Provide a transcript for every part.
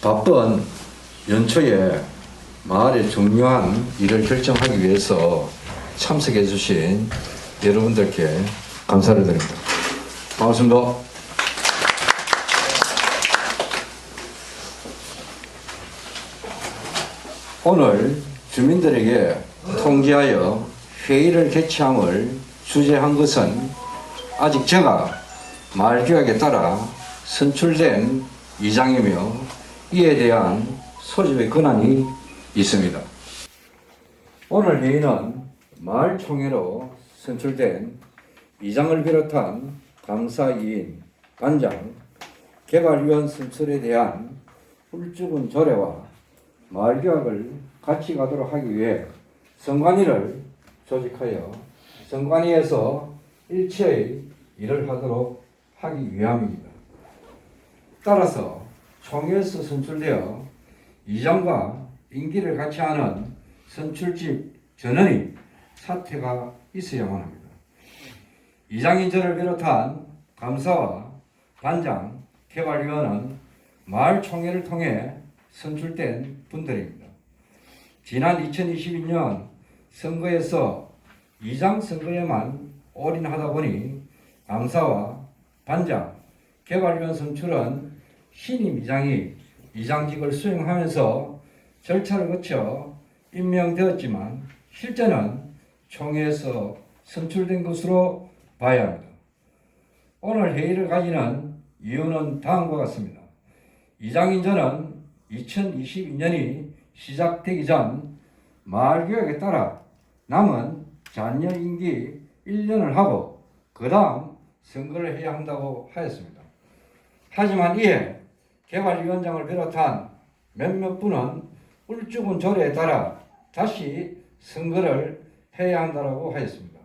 바쁜 연초에 마을의 중요한 일을 결정하기 위해서 참석해 주신 여러분들께 감사를 드립니다. 반갑습니다. 오늘 주민들에게 통지하여 회의를 개최함을 주재한 것은 아직 제가 마을규약에 따라 선출된 이장이며 이에 대한 소집의 권한이 있습니다. 오늘 회의는 마을총회로 선출된 이장을 비롯한 감사위인, 반장, 개발위원 선출에 대한 훌쩍은 조례와 마을규약을 같이 가도록 하기 위해 선관위를 조직하여 선관위에서 일체의 일을 하도록 하기 위함입니다. 따라서 총회에서 선출되어 이장과 임기를 같이 하는 선출직 전원이 사퇴가 있어야만 합니다. 이장인 저를 비롯한 감사와 반장, 개발위원은 마을 총회를 통해 선출된 분들입니다. 지난 2022년 선거에서 이장 선거에만 올인하다 보니 감사와 반장, 개발위원 선출은 신임 이장이 이장직을 수행하면서 절차를 거쳐 임명되었지만 실제는 총회에서 선출된 것으로 봐야 합니다. 오늘 회의를 가지는 이유는 다음과 같습니다. 이장인 저는 2022년이 시작되기 전 마을규약에 따라 남은 잔여 임기 1년을 하고 그 다음 선거를 해야 한다고 하였습니다. 하지만 이에 개발위원장을 비롯한 몇몇 분은 울주군 조례에 따라 다시 선거를 해야 한다고 하였습니다.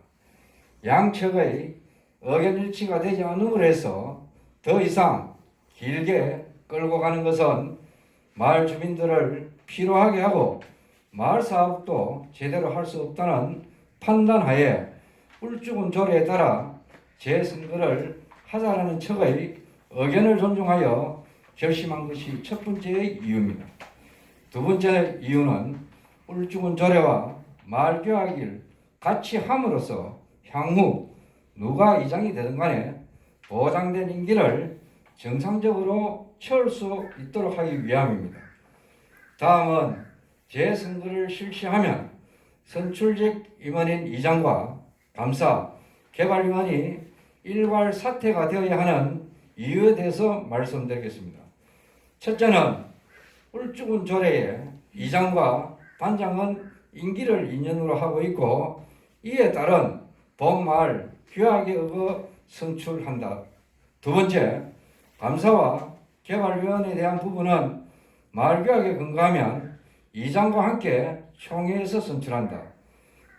양측의 의견 일치가 되지 않음으로 해서 더 이상 길게 끌고 가는 것은 마을 주민들을 피로하게 하고 마을 사업도 제대로 할 수 없다는 판단하에 울주군 조례에 따라 재선거를 하자라는 측의 의견을 존중하여 결심한 것이 첫 번째 이유입니다. 두 번째 이유는 울주군 조례와 마을규약을 같이 함으로써 향후 누가 이장이 되든 간에 보장된 임기를 정상적으로 채울 수 있도록 하기 위함입니다. 다음은 재선거를 실시하면 선출직 임원인 이장과 감사, 개발위원이 일괄 사퇴가 되어야 하는 이유에 대해서 말씀드리겠습니다. 첫째는 울주군 조례에 이장과 반장은 임기를 2년으로 하고 있고 이에 따른 본마을 규약에 의거 선출한다. 두 번째, 감사와 개발위원에 대한 부분은 마을규약에 근거하면 이장과 함께 총회에서 선출한다.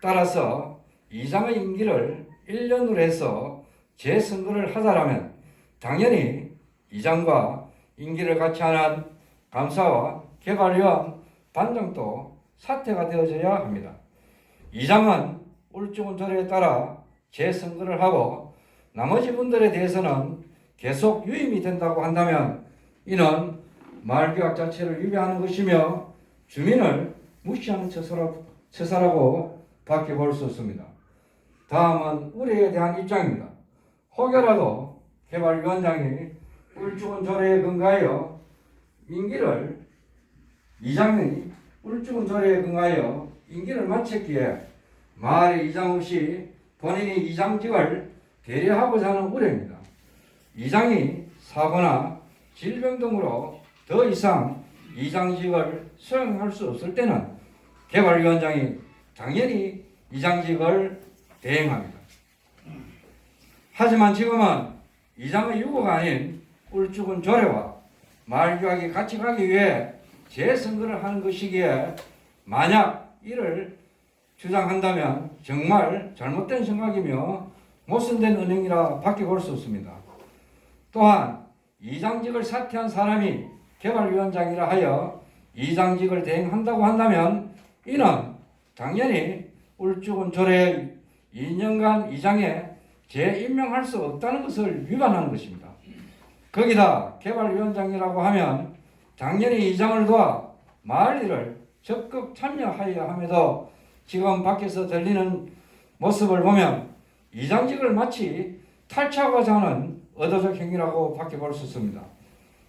따라서 이장의 임기를 1년으로 해서 재선거를 하자라면 당연히 이장과 임기를 같이 하는 감사와 개발위원, 반장도 사퇴가 되어져야 합니다. 이장은 울주군 조례에 따라 재선거를 하고 나머지 분들에 대해서는 계속 유임이 된다고 한다면 이는 마을규약 자체를 위배하는 것이며 주민을 무시하는 처사라고 밖에 볼 수 없습니다. 다음은 우리에 대한 입장입니다. 혹여라도 개발위원장이 울주군 조례에 근거하여 이장이 울주군 조례에 근거하여 임기를 마쳤기에 마을의 이장 없이 본인이 이장직을 대리하고자 하는 우려입니다. 이장이 사고나 질병 등으로 더 이상 이장직을 수행할 수 없을 때는 개발위원장이 당연히 이장직을 대행합니다. 하지만 지금은 이장의 유고가 아닌 울주군 조례와 마을규약이 같이 가기 위해 재선거를 하는 것이기에 만약 이를 주장한다면 정말 잘못된 생각이며 모순된 은행이라 밖에 볼 수 없습니다. 또한 이장직을 사퇴한 사람이 개발위원장이라 하여 이장직을 대행한다고 한다면 이는 당연히 울주군 조례의 2년간 이장에 재임명할 수 없다는 것을 위반하는 것입니다. 거기다 개발위원장이라고 하면 당연히 이장을 도와 마을 일을 적극 참여하여야 함에도 지금 밖에서 들리는 모습을 보면 이장직을 마치 탈취하고자 하는 의도적 행위라고 밖에 볼 수 있습니다.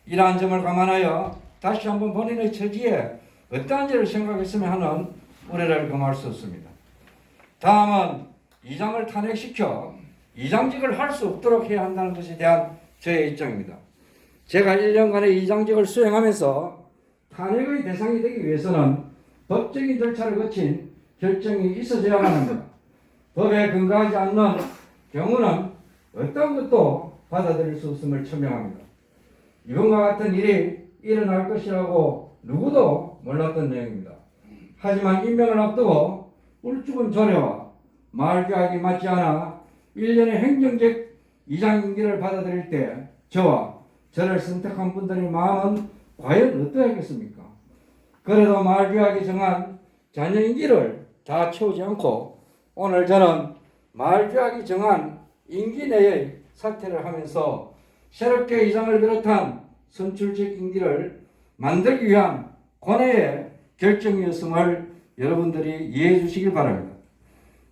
이러한 점을 감안하여 다시 한번 본인의 처지에 어떠한지를 생각했으면 하는 우려를 금할 수 없습니다. 다음은 이장을 탄핵시켜 이장직을 할 수 없도록 해야 한다는 것에 대한 저의 입장입니다. 제가 1년간의 이장직을 수행하면서 탄핵의 대상이 되기 위해서는 법적인 절차를 거친 결정이 있어져야만 합니다. 법에 근거하지 않는 경우는 어떤 것도 받아들일 수 없음을 천명합니다. 이번과 같은 일이 일어날 것이라고 누구도 몰랐던 내용입니다. 하지만 임명을 앞두고 울주군 조례와 마을교학이 맞지 않아 1년의 행정적 이장 임기를 받아들일 때 저와 저를 선택한 분들의 마음은 과연 어떠했겠습니까? 그래도 마을교학이 정한 잔여 임기를 다 채우지 않고 오늘 저는 마을교학이 정한 임기 내에 사퇴를 하면서 새롭게 이장을 비롯한 선출직 임기를 만들기 위한 권해의 결정이었음을 여러분들이 이해해 주시길 바랍니다.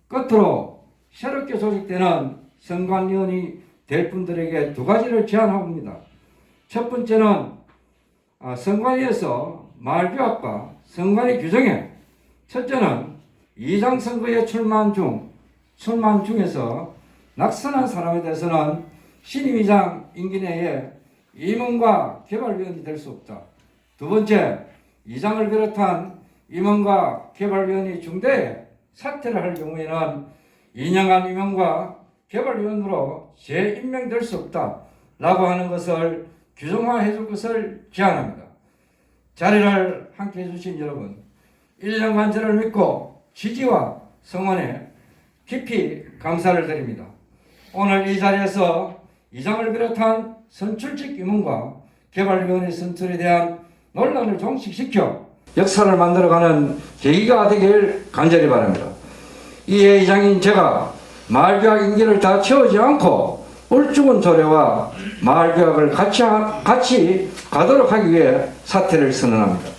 끝으로 새롭게 조직되는 선관위원이 될 분들에게 두 가지를 제안합니다. 첫 번째는 선관위에서 마을교학과 선관위 규정에 첫째는 이장 선거에 출마한 중에서 낙선한 사람에 대해서는 신임 이장 임기 내에 임원과 개발위원이 될 수 없다. 두 번째, 이장을 비롯한 임원과 개발위원이 중대에 사퇴를 할 경우에는 2년간 임원과 개발위원으로 재임명될 수 없다 라고 하는 것을 규정화해 줄 것을 제안합니다. 자리를 함께 해주신 여러분, 1년간 저를 믿고 지지와 성원에 깊이 감사를 드립니다. 오늘 이 자리에서 이장을 비롯한 선출직 임원과 개발위원회 선출에 대한 논란을 종식시켜 역사를 만들어가는 계기가 되길 간절히 바랍니다. 이에 이장인 제가 마을교학 임기를 다 채우지 않고 울주군 조례와 마을교학을 같이 가도록 하기 위해 사퇴를 선언합니다.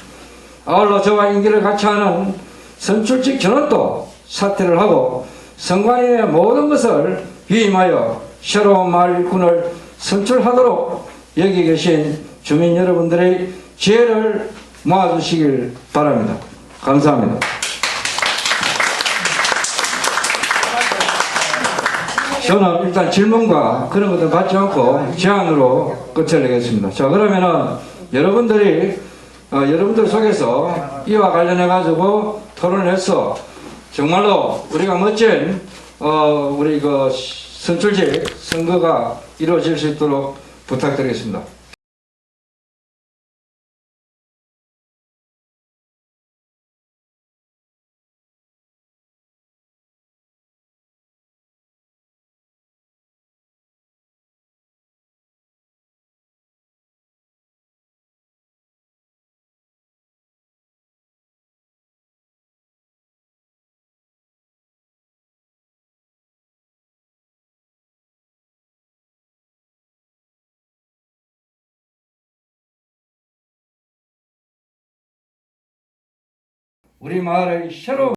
아울러 저와 임기를 같이 하는 선출직 전원도 사퇴를 하고 선관위의 모든 것을 위임하여 새로운 마을 일꾼을 선출하도록 여기 계신 주민 여러분들의 지혜를 모아주시길 바랍니다. 감사합니다. 저는 일단 질문과 그런 것들 받지 않고 제안으로 끝을 내겠습니다. 자, 그러면은 여러분들 속에서 이와 관련해 가지고 토론을 해서 정말로 우리가 멋진 우리 그 선출직 선거가 이루어질 수 있도록 부탁드리겠습니다. 우리 마을의 새로운